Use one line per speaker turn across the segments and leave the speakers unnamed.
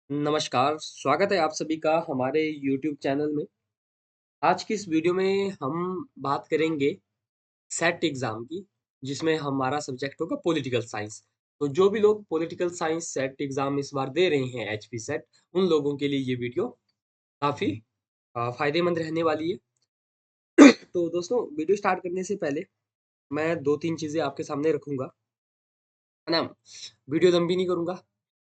नमस्कार, स्वागत है आप सभी का हमारे यूट्यूब चैनल में। आज की इस वीडियो में हम बात करेंगे सेट एग्ज़ाम की, जिसमें हमारा सब्जेक्ट होगा पॉलिटिकल साइंस। तो जो भी लोग पॉलिटिकल साइंस सेट एग्ज़ाम इस बार दे रहे हैं एचपी सेट, उन लोगों के लिए ये वीडियो काफ़ी फ़ायदेमंद रहने वाली है। तो दोस्तों, वीडियो स्टार्ट करने से पहले मैं 2-3 चीज़ें आपके सामने रखूँगा, है ना? वीडियो लंबी नहीं करूँगा,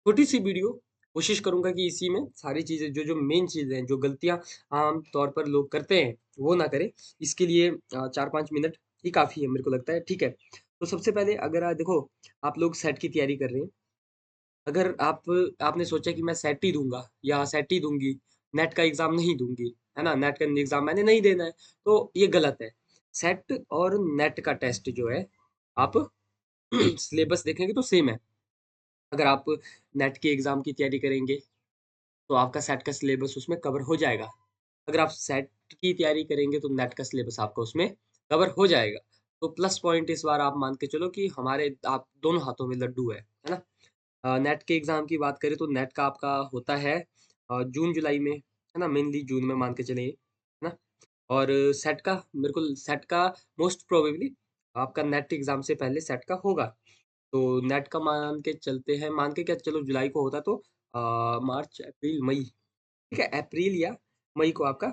छोटी-सी वीडियो, कोशिश करूँगा कि इसी में सारी चीज़ें जो-जो मेन चीज़ें हैं, जो गलतियाँ आम तौर पर लोग करते हैं, वो ना करें। इसके लिए 4-5 मिनट ही काफ़ी है मेरे को लगता है, ठीक है। तो सबसे पहले अगर देखो, आप लोग सेट की तैयारी कर रहे हैं, अगर आपने सोचा कि मैं सेट ही दूँगा या सेट ही दूँगी, नेट का एग्ज़ाम नहीं दूँगी, है ना? नेट का एग्ज़ाम मैंने नहीं देना है, तो ये गलत है। सेट और नेट का टेस्ट जो है, आप सिलेबस देखेंगे तो सेम है। अगर आप नेट के एग्ज़ाम की तैयारी करेंगे, तो आपका सेट का सिलेबस उसमें कवर हो जाएगा। अगर आप सेट की तैयारी करेंगे तो नेट का सिलेबस आपका उसमें कवर हो जाएगा। तो प्लस पॉइंट इस बार आप मान के चलो कि हमारे आप दोनों हाथों में लड्डू है ना? नेट के एग्ज़ाम की बात करें तो नेट का आपका होता है जून-जुलाई में, है ना? मेनली जून में मान के चलिए, है ना? और सेट का मेरे को सेट का मोस्ट प्रोबेबली आपका नेट एग्ज़ाम से पहले सेट का होगा। तो नेट का मान के चलते हैं, मान के क्या चलो जुलाई को होता तो मार्च, अप्रैल, मई, ठीक है? अप्रैल या मई को आपका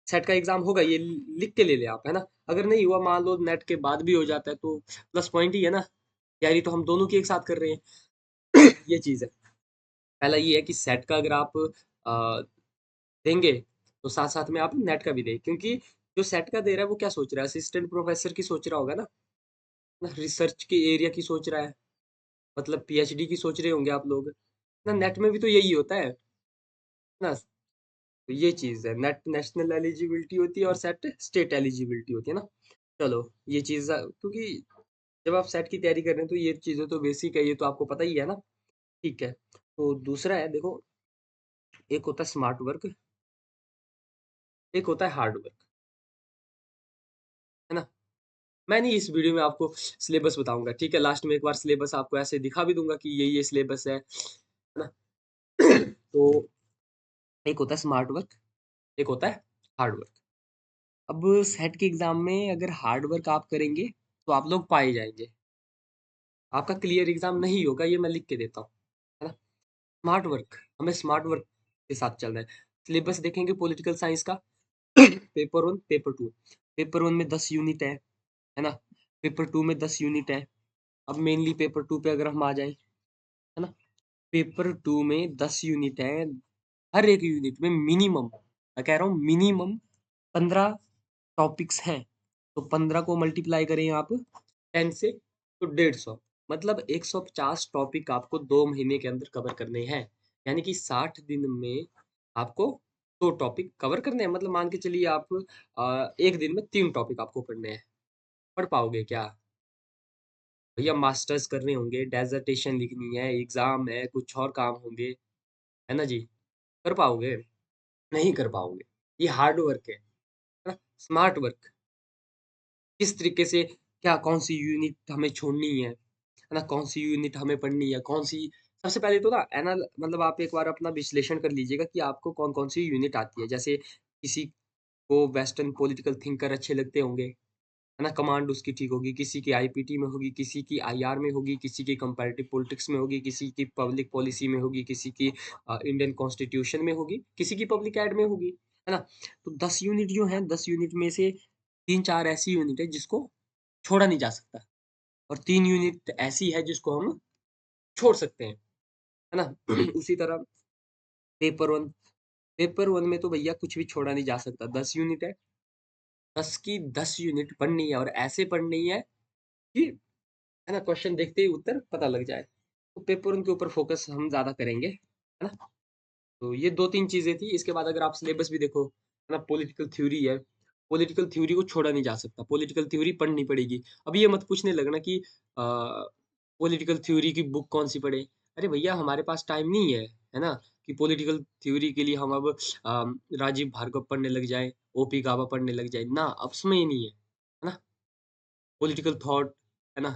सेट का एग्ज़ाम होगा, ये लिख के ले लें आप, है ना? अगर नहीं हुआ, मान लो नेट के बाद भी हो जाता है, तो प्लस पॉइंट ही है ना? तैयारी तो हम दोनों की एक साथ कर रहे हैं, ये चीज़ है। पहला ये है कि सेट का अगर आप देंगे, तो साथ-साथ में आप नेट का भी दें, क्योंकि जो सेट का दे रहा है, वो क्या सोच रहा है? असिस्टेंट प्रोफ़ेसर की सोच रहा होगा ना? रिसर्च के एरिया की सोच रहा है, मतलब पीएचडी की सोच रहे होंगे आप लोग। ना नेट में भी तो यही होता है ना? तो ये चीज़ है, नेट नेशनल एलिजिबिलिटी होती है और सेट स्टेट एलिजिबिलिटी होती है ना? चलो, ये चीज़ क्योंकि जब आप सेट की तैयारी कर रहे हैं तो ये चीज़ें तो बेसिक है, ये तो आपको पता ही है ना? ठीक है। तो दूसरा है, देखो, एक होता है स्मार्ट वर्क, एक होता है हार्ड वर्क, है ना? मैं नहीं इस वीडियो में आपको सिलेबस बताऊँगा, ठीक है? लास्ट में एक बार सिलेबस आपको ऐसे दिखा भी दूँगा कि ये सिलेबस है ना? तो एक होता है स्मार्ट वर्क, एक होता है हार्ड वर्क। अब सेट के एग्ज़ाम में अगर हार्ड वर्क आप करेंगे, तो आप लोग पाए जाएँगे। आपका क्लियर एग्ज़ाम नहीं होगा, ये मैं लिख के देता हूँ, है ना? स्मार्ट वर्क, हमें स्मार्ट वर्क के साथ चलना है। सिलेबस देखेंगे पॉलिटिकल साइंस का, पेपर 1, पेपर 2। पेपर 1 में 10 यूनिट है ना? पेपर 2 में 10 यूनिट है। अब मेनली पेपर 2 पे अगर हम आ जाएँ, है ना? पेपर 2 में 10 यूनिट हैं, हर एक यूनिट में मिनिमम, मैं कह रहा हूँ मिनिमम 15 टॉपिक्स हैं। तो 15 को मल्टीप्लाई करें आप 10 से, तो 150, मतलब 150 टॉपिक आपको 2 महीने के अंदर कवर करने हैं। यानी कि 60 दिन में आपको 2 टॉपिक कवर करने हैं। मतलब मान के चलिए आप 1 दिन में 3 टॉपिक आपको पढ़ने हैं। पढ़ पाओगे क्या? भैया मास्टर्स करने होंगे, डिसर्टेशन लिखनी है, एग्ज़ाम है, कुछ और काम होंगे, है ना जी? कर पाओगे? नहीं कर पाओगे। ये हार्ड वर्क है ना? स्मार्ट वर्क, किस तरीके से, क्या कौन-सी यूनिट हमें छोड़नी है ना? कौन-सी यूनिट हमें पढ़नी है, कौन-सी सबसे पहले तो ना मतलब आप एक बार अपना विश्लेषण कर लीजिएगा कि आपको कौन-कौन सी यूनिट आती है। जैसे किसी को वेस्टर्न पॉलिटिकल थिंकर अच्छे लगते होंगे, है ना? कमांड उसकी ठीक होगी, किसी की आईपीटी में होगी, किसी की आईआर में होगी, किसी की कंपैरेटिव पॉलिटिक्स में होगी, किसी की पब्लिक पॉलिसी में होगी, किसी की इंडियन कॉन्स्टिट्यूशन में होगी, किसी की पब्लिक एड में होगी, है ना? तो 10 यूनिट जो हैं, 10 यूनिट में से 3-4 ऐसी यूनिट है जिसको छोड़ा नहीं जा सकता, और 3 यूनिट ऐसी है जिसको हम छोड़ सकते हैं, है ना? उसी तरह पेपर 1, पेपर 1 में तो भैया कुछ भी छोड़ा नहीं जा सकता, 10 यूनिट है, 10 की 10 यूनिट पढ़नी है और ऐसे पढ़नी है कि, है ना, क्वेश्चन देखते ही उत्तर पता लग जाए। तो पेपर उनके ऊपर फ़ोकस हम ज़्यादा करेंगे, है ना? तो ये 2-3 चीज़ें थी, इसके बाद अगर आप सिलेबस भी देखो, है ना, पॉलिटिकल थ्योरी है, पॉलिटिकल थ्योरी को छोड़ा नहीं जा सकता, पॉलिटिकल थ्योरी पढ़नी पड़ेगी। अब ये मत पूछने लगना कि पॉलिटिकल थ्योरी की बुक कौन-सी पढ़ें? अरे भैया, हमारे पास टाइम नहीं है ना? कि पॉलिटिकल थ्योरी के लिए हम अब राजीव भार्गव पढ़ने लग जाएँ, ओपी गाबा पढ़ने लग जाएँ, ना, अब समय ही नहीं है ना? पॉलिटिकल थॉट, है ना?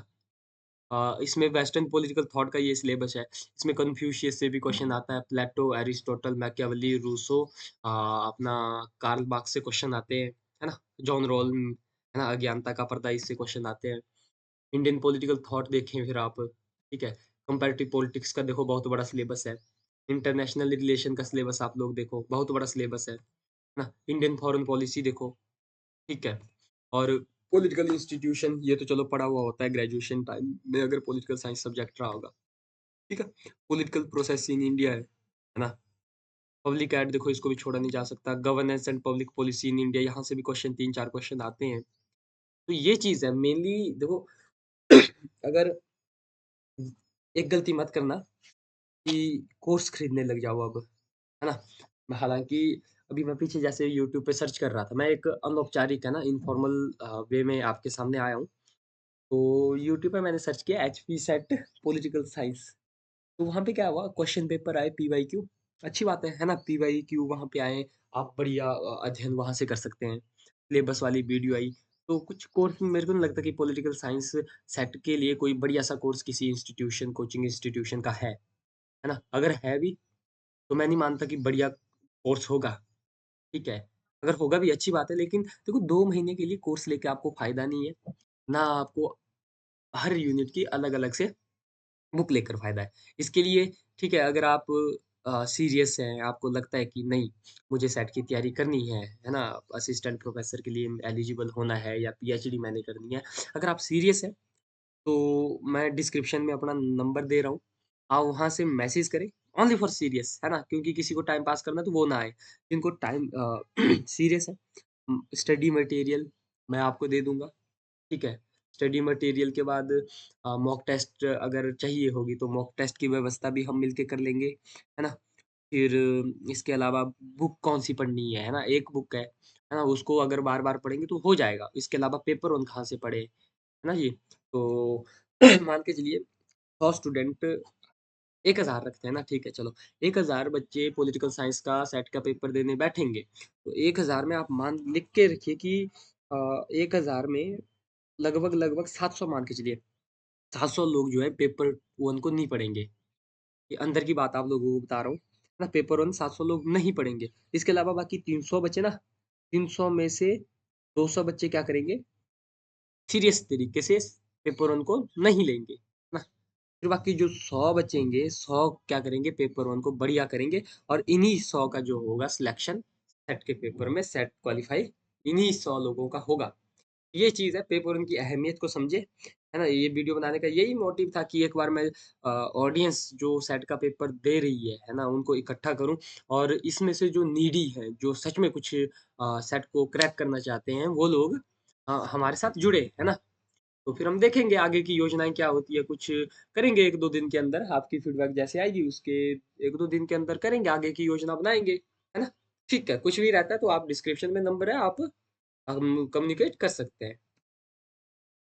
इसमें वेस्टर्न पॉलिटिकल थॉट का ये सिलेबस है। इसमें कन्फ्यूशियस से भी क्वेश्चन आता है, प्लेटो, एरिस्टोटल, मैकियावेली, रूसो, अपना कार्ल मार्क्स से क्वेश्चन आते हैं, है ना? जॉन रॉल, है ना? अज्ञानता का पर्दा, इससे क्वेश्चन आते हैं। इंडियन पॉलिटिकल थॉट देखें फिर आप, ठीक है? कंपैरेटिव पॉलिटिक्स का देखो बहुत बड़ा सिलेबस है। इंटरनेशनल रिलेशन का सिलेबस आप लोग देखो, बहुत बड़ा सिलेबस है ना? इंडियन फॉरेन पॉलिसी देखो, ठीक है? और पॉलिटिकल इंस्टीट्यूशन ये तो चलो पढ़ा हुआ होता है ग्रेजुएशन टाइम में अगर पॉलिटिकल साइंस सब्जेक्ट रहा होगा, ठीक है? पॉलिटिकल प्रोसेस इन इंडिया है ना? पब्लिक एड देखो, इसको भी छोड़ा नहीं जा सकता। Governance and public policy in India, यहाँ से भी क्वेश्चन 3-4 क्वेश्चन आते हैं। तो ये चीज़ है मेनली देखो। अगर एक गलती मत करना कि कोर्स खरीदने लग जाओ अब, है ना? हालाँकि अभी मैं पीछे जैसे यूट्यूब पे सर्च कर रहा था, मैं एक अनौपचारिक है ना इनफॉर्मल वे में आपके सामने आया हूँ। तो यूट्यूब पे मैंने सर्च किया एचपी सेट पॉलिटिकल साइंस। तो वहाँ पे क्या हुआ, क्वेश्चन पेपर आए पीवाईक्यू। अच्छी बात है ना? पीवाईक्यू वहाँ पे आए, आप बढ़िया अध्ययन वहाँ से कर सकते हैं। सिलेबस वाली वीडियो आई। तो कुछ कोर्स मेरे को नहीं लगता कि पॉलिटिकल साइंस सेट के लिए कोई बढ़िया सा कोर्स किसी इंस्टीट्यूशन, कोचिंग इंस्टीट्यूशन का है ना? अगर है भी, तो मैं नहीं मानता कि बढ़िया कोर्स होगा, ठीक है? अगर होगा भी अच्छी बात है, लेकिन देखो 2 महीने के लिए कोर्स लेके आपको फ़ायदा नहीं है। ना आपको हर यूनिट की अलग-अलग से बुक लेकर फ़ायदा है। इसके लिए ठीक है, अगर आप सीरियस हैं, आपको लगता है कि नहीं मुझे सेट की तैयारी करनी है ना? असिस्टेंट प्रोफ़ेसर के लिए एलिजिबल होना है या पीएचडी मैंने करनी है। अगर आप सीरियस हैं, तो मैं डिस्क्रिप्शन में अपना नंबर दे रहा हूँ। आप वहाँ से मैसेज करें, ओनली फॉर सीरियस, है ना? क्योंकि किसी को टाइम पास करना है तो वो ना आए। जिनको टाइम सीरियस है, स्टडी मटेरियल मैं आपको दे दूँगा, ठीक है? स्टडी मटेरियल के बाद मॉक टेस्ट अगर चाहिए होगी तो मॉक टेस्ट की व्यवस्था भी हम मिलके कर लेंगे, है ना? फिर इसके अलावा बुक कौन-सी पढ़नी है ना? एक बुक है ना? उसको अगर बार-बार पढ़ेंगे तो हो जाएगा। इसके अलावा पेपर 1 कहाँ से पढ़ें, है ना जी? तो मान के चलिए 100 स्टूडेंट 1000 रखते हैं ना, ठीक है चलो। 1000 बच्चे पॉलिटिकल साइंस का सेट का पेपर देने बैठेंगे। तो 1000 में आप मान लिख के रखिए कि 1000 में लगभग-लगभग 700 मान के चलिए। 700 लोग जो है पेपर 1 को नहीं पढ़ेंगे। ये अंदर की बात आप लोगों को बता रहा हूँ, है ना? पेपर 1 700 लोग नहीं पढ़ेंगे। इसके अलावा बाकी 300 बचे ना, 300 में से 200 बच्चे क्या करेंगे? सीरियस तरीके से पेपर 1 को नहीं लेंगे, है ना? फिर बाकी जो 100 बचेंगे, 100 क्या करेंगे? पेपर 1 को बढ़िया करेंगे और इन्हीं 100 का जो होगा सिलेक्शन सेट के पेपर में सेट क्वालीफाई इन्हीं 100 लोगों का होगा। ये चीज़ है, पेपर उनकी अहमियत को समझे, है ना? ये वीडियो बनाने का यही मोटिव था कि एक बार मैं ऑडियंस जो सेट का पेपर दे रही है ना? उनको इकट्ठा करूँ और इसमें से जो नीडी हैं, जो सच में कुछ सेट को क्रैक करना चाहते हैं, वो लोग हमारे साथ जुड़े, है ना? तो फिर हम देखेंगे आगे की योजनाएँ क्या होती है, कुछ करेंगे 1-2 दिन के अंदर, आपकी फीडबैक जैसे आएगी उसके 1-2 दिन के अंदर करेंगे, आगे की योजना बनाएँगे, है ना? ठीक है, कुछ भी रहता है तो आप डिस्क्रिप्शन में नंबर है, आप हम कम्युनिकेट कर सकते हैं।